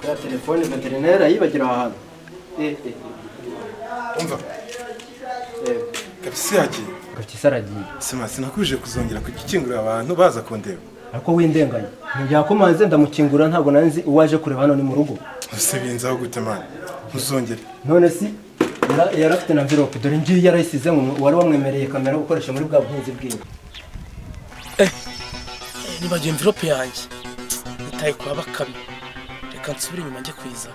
Kuri telefone veterineri ayibagira ahantu. Umva. Kapisi yagiye. Kapisi aragiye. Sima sinakuje kuzongera kugikingurira abantu baza kundeba. Ariko windenganye. Ntibyakomanze ndamukingura ntabwo nanzi uwaje kureba hano ni mu rugo. Ese binzaho gute man? Ntuzongere. None si yarafite na envelope dore ngiye yarayisize ngo wari wamwemereye kamera gukoresha muri bwa buhinzi bwiwe. Nibagiye envelope yanjye. Nitaye kwa bakabi. Reka nsubire inyuma njye kwiza.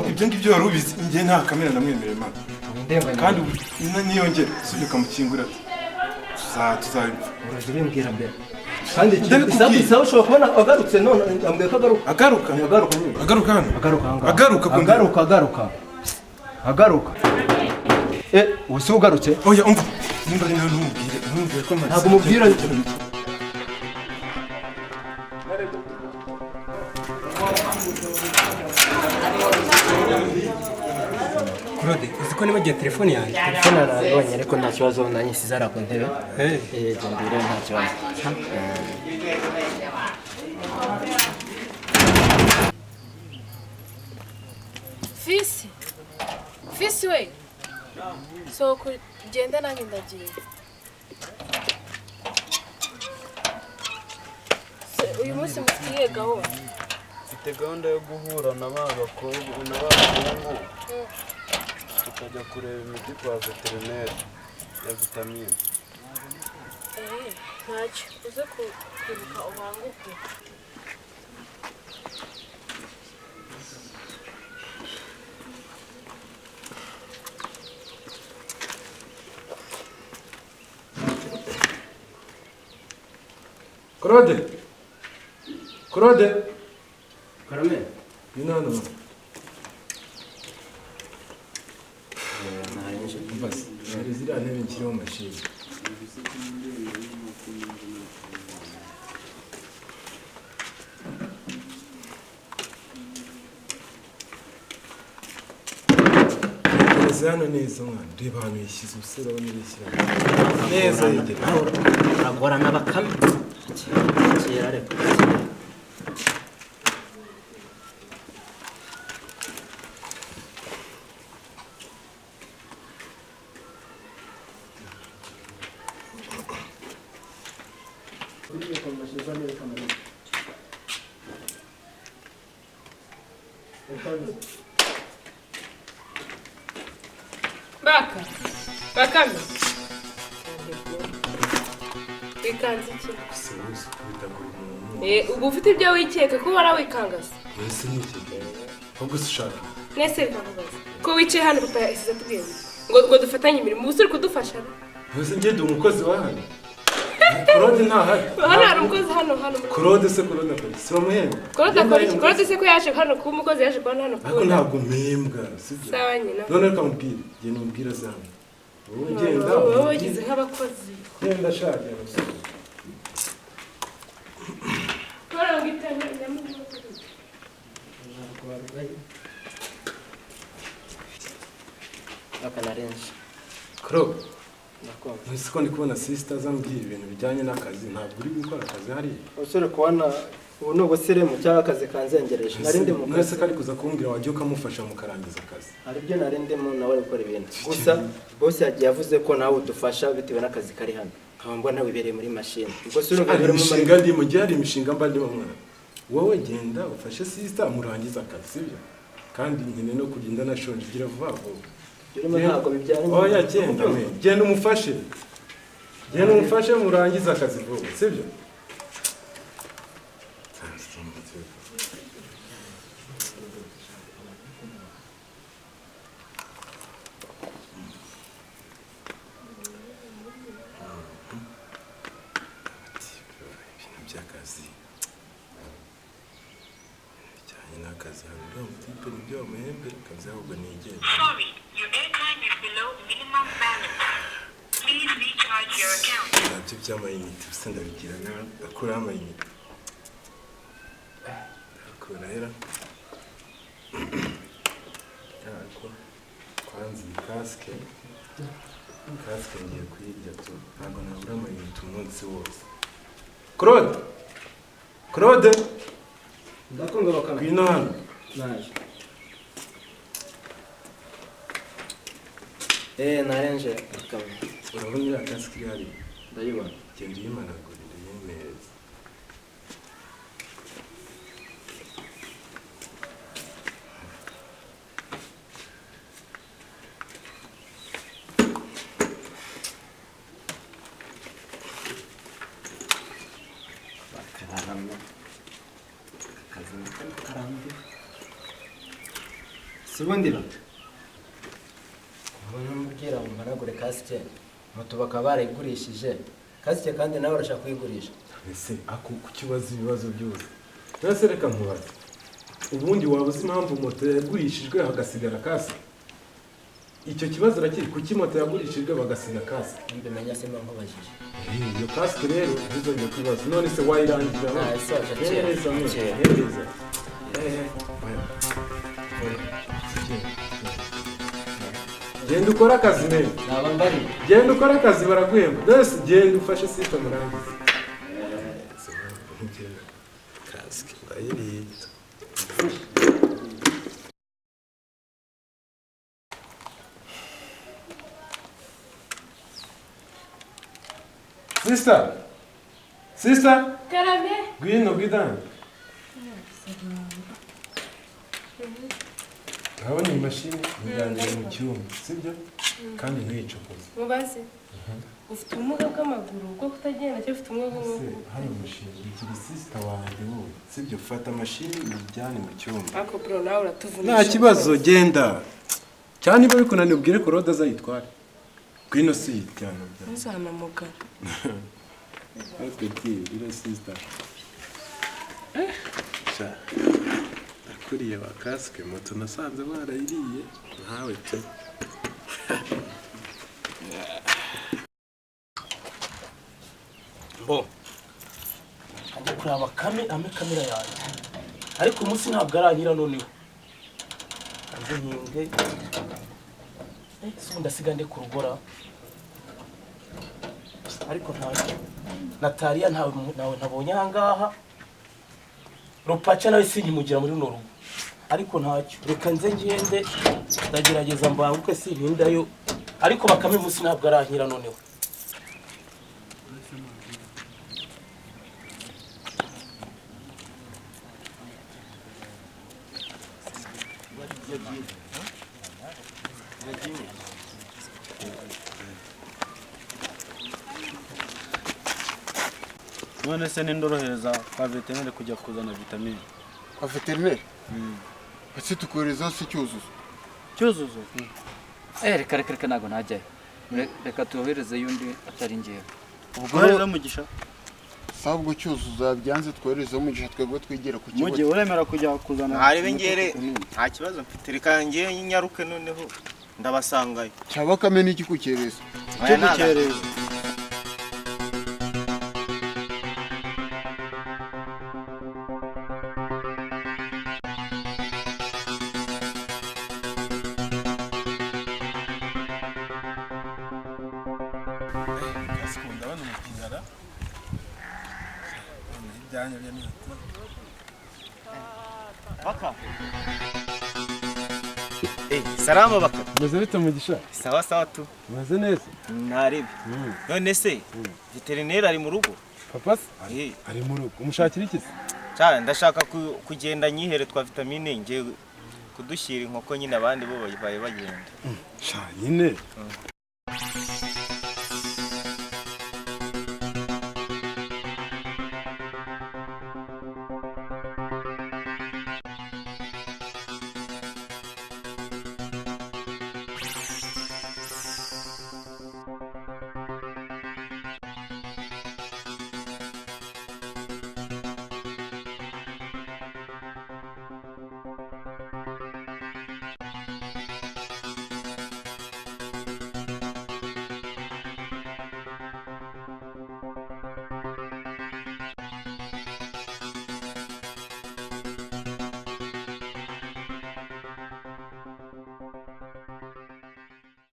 Ibyo ngibyo wari ubizi njye nta kamera namwemereye man. Kandi niyongere sibyo kamukingura. Tuzabipfa. Urazibimbwira mbere. Kandi isaha ushobora kubona agarutse none ambwiye ko agaruka. Agaruka. Usi ugarutse? Oya umva. Nimba ari nawe ntumubwire ko mpari. Ntabwo mubwira. Claude, uzi ko nibagiye telefone yanjye? Telefone narabonye ariko nta kibazo nanyisize ara ku ntebe. Gendire nta kibazo. Fisi we. So kugenda nanjye ndagiye. Uyu munsi mufitiye gahunda? Mfite gahunda yo guhura na bakobwa n'abahungu tukajya kureba imiti kwa veterineri ya vitamine. Ntacyo uze kwibuka ubanguke. Claude. Karame. Binano. Narinje basi. Ziriya ntebe nkiriho mashini. Hano neza mwana. Reba hano yishyize usura n'ibishyira. Neza yegera. Agorana bakame. Kera reka. Bakame. Wikanze iki? Ubu ufite ibyo wikeka ko warawikangase. Nese niki. Ahubwo ushaka. Nese bikangaza. Ko wicaye hano papa yasize tubwiye. Ngo dufatanye imirimo. Ubu uri kudufasha. Nese ngende umukozi wa hano. Claude ntahari. Hano hari umukozi hano. Claude se Claude akora. Si bamuhemba. Claude se ko yaje hano kuba umukozi yaje kwa hano. Ariko ntabwo mpembwa, sibyo? Sawa nyina. None reka mubwire. Ngiye numbwira zawe. Ugenda. Wowe ugize nk'abakozi. Genda shaka. Kora ngitanya nyamuzi. Akanarenje. Kro. Nisi ko ndi kubona sister zambwira ibintu bijyanye n'akazi ntabwo uri gukora akazi hari. Usore kubona ubu no gusiremu cyangwa akazi kanzengereje. Narinde mu kazi. Nese kari kuza kumbwira wajye ukamufasha mu karangiza akazi. Hari byo narindemo nawe gukora ibintu. Gusa boss yagiye yavuze ko nawe udufasha bitewe n'akazi kari hano. Nkaba nawe wibereye muri machine. Ubwo sure ngabere mu mushinga ndi mu gihe hari imishinga mba ndi mwana. Wowe genda ufashe sister murangiza akazi sibyo? Kandi nyine no kugenda nashonje gira vuba vuba. Ntabwo bibyara. Oya genda umufashe. Genda umufashe murangiza akazi vuba sibyo? Sorry, your airtime is below minimum balance. Please recharge your account. Nabyo by'amayinite bisa ndabigira akura amayinite. Akura era. Yako. kwanza iyi kasike ngiye kuyirya tu ntabwo nabura amayinite umunsi wose. Claude ndakumva bakame ngwino hano. naje narenje bakame urabona iriya kasike iri hariya ndayibona genda uyimanagurire neza. sibundi ba umuntu umubwira ngo mpanagure kasike moto bakaba barayigurishije kasike kandi nawe urashaka kuyigurisha. ese ako kukibaza ibibazo byose nase reka nkubaze ubundi waba uzi impamvu moto yagurishijwe hagasigara kasike? icyo kibazo urakiri kuki moto yagurishijwe bagasiga kasike? mbimenya simba nkubajije iyo kasike rero ntizongere kwibaza none se wayirangira hereza genda ukore akazi neza. naba mbari Genda ukore akazi baraguhemba. Dose genda ufashe sita murangiza. Kasike bayiriye. Sister. Karame. Gwino gwidana. Urabona iyi mashini ntiganire mu cyumba, sibyo? Kandi ntuyicokoze. Mubaze. Ufite ubumuga bw'amaguru bwo kutagenda cyangwa ufite ubumuga bw'amaguru? Hano umushinga igira sister wanjye wowe, sibyo? Fata mashini uyijyane mu cyumba. Ako bro nawe uratuvunisha. Nta kibazo genda. Cyane niba bikunaniye ubwire ko Roda azayitware. Gwino si yijyana bya. Ntuzanamugara. Apeti, ira sister. Sha. Kuriye ba kasike moto nasanze barayiriye ntawe pe. Bo ajya kureba bakame ame kamera yanjye ariko umunsi ntabwo aranyira noneho anze nkinge so ndasiga nde ku rugora ariko ntacyo Natalia nawe ntabonye ahangaha Rupaca nawe sinkimugira muri runo rugo ariko ntacyo reka nze ngende ndagerageza mbanguke sintindayo ariko bakame umunsi ntabwo arankira noneho. None se nindorohereza kwa veterineri kujya kuzana vitamine? Kwa veterineri? Ese tukohereza se Cyuzuzo? Cyuzuzo? Reka ntago najyayo. Reka tuyohereze yundi atari njyewe. Ubwo rero Mugisha? Sabwo Cyuzuzo yabyanze twohereza Mugisha twebwe twigira ku kigo. Mugi uremera kujya kuzana? Ari ngere nta kibazo mfite reka ngiye nyaruke noneho ndabasangayo. Cyabakame n'iki kukereza? Cyo kukereza. Baka. Salama baka. Meze bite Mugisha? Sawa sawa tu. Meze neza? Naribi. None se veterineri ari mu rugo? Papa ari mu rugo. Umushakira iki se? Cyane ndashaka kugenda nyihere twa vitamine ngiye kudushyira inkoko nyine abandi bo baye bagenda. Sha nyine.